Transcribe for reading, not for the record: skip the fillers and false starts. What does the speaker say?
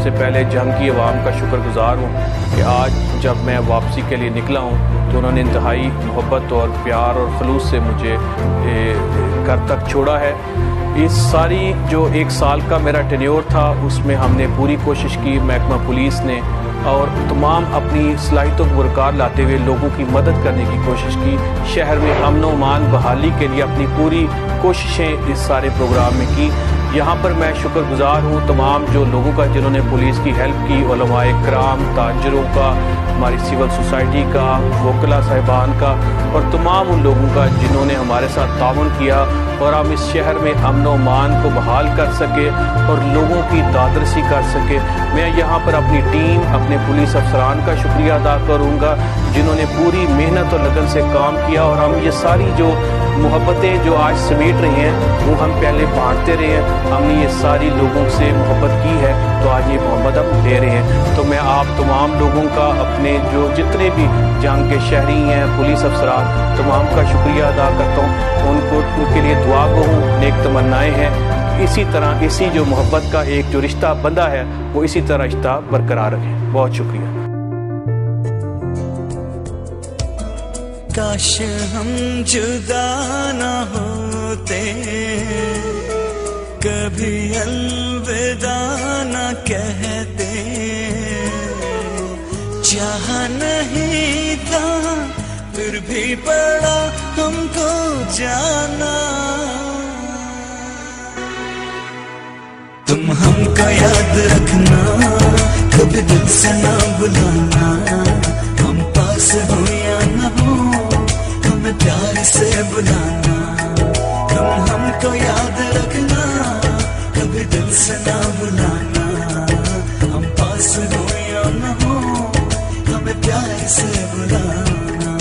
سے پہلے جنگ کی عوام کا شکر گزار ہوں کہ آج جب میں واپسی کے لیے نکلا ہوں تو انہوں نے انتہائی محبت اور پیار اور خلوص سے مجھے گھر تک چھوڑا ہے۔ اس ساری جو 1 سال کا میرا ٹینیور تھا اس میں ہم نے پوری کوشش کی، محکمہ پولیس نے، اور تمام اپنی صلاحیتوں کو برقرار لاتے ہوئے لوگوں کی مدد کرنے کی کوشش کی۔ شہر میں امن و امان بحالی کے لیے اپنی پوری کوششیں اس سارے پروگرام میں کی۔ یہاں پر میں شکر گزار ہوں تمام جو لوگوں کا جنہوں نے پولیس کی ہیلپ کی، علماء کرام، تاجروں کا، ہماری سول سوسائٹی کا، وکلا صاحبان کا، اور تمام ان لوگوں کا جنہوں نے ہمارے ساتھ تعاون کیا اور ہم اس شہر میں امن و امان کو بحال کر سکے اور لوگوں کی دادرسی کر سکے۔ میں یہاں پر اپنی ٹیم، اپنے پولیس افسران کا شکریہ ادا کروں گا جنہوں نے پوری محنت اور لگن سے کام کیا، اور ہم یہ ساری جو محبتیں جو آج سمیٹ رہے ہیں وہ ہم پہلے بانٹتے رہے ہیں۔ ہم نے یہ ساری لوگوں سے محبت کی ہے تو آج یہ محبت ہم دے رہے ہیں۔ تو میں آپ تمام لوگوں کا، اپنے جو جتنے بھی جنگ کے شہری ہیں، پولیس افسران، تمام کا شکریہ ادا کرتا ہوں۔ ان کے لیے دعا گو ہوں، نیک تمنائیں ہیں۔ اسی طرح اسی جو محبت کا ایک جو رشتہ بندھا ہے وہ اسی طرح رشتہ برقرار رکھیں۔ بہت شکریہ۔ کاش ہم جدا نہ ہوتے، کبھی الوداع نہ کہتے، چاہ نہیں تھا پھر بھی پڑا ہم کو جانا۔ تم ہم کا یاد رکھنا، کبھی دل سے نہ بلانا، ہم پاس ہو یا نہ ہو ہمیں پیار سے بلانا۔ تم ہم کو یاد رکھنا، کبھی دل سے نہ بلانا، ہم پاس ہو یا نہ ہو ہمیں پیار سے بلانا۔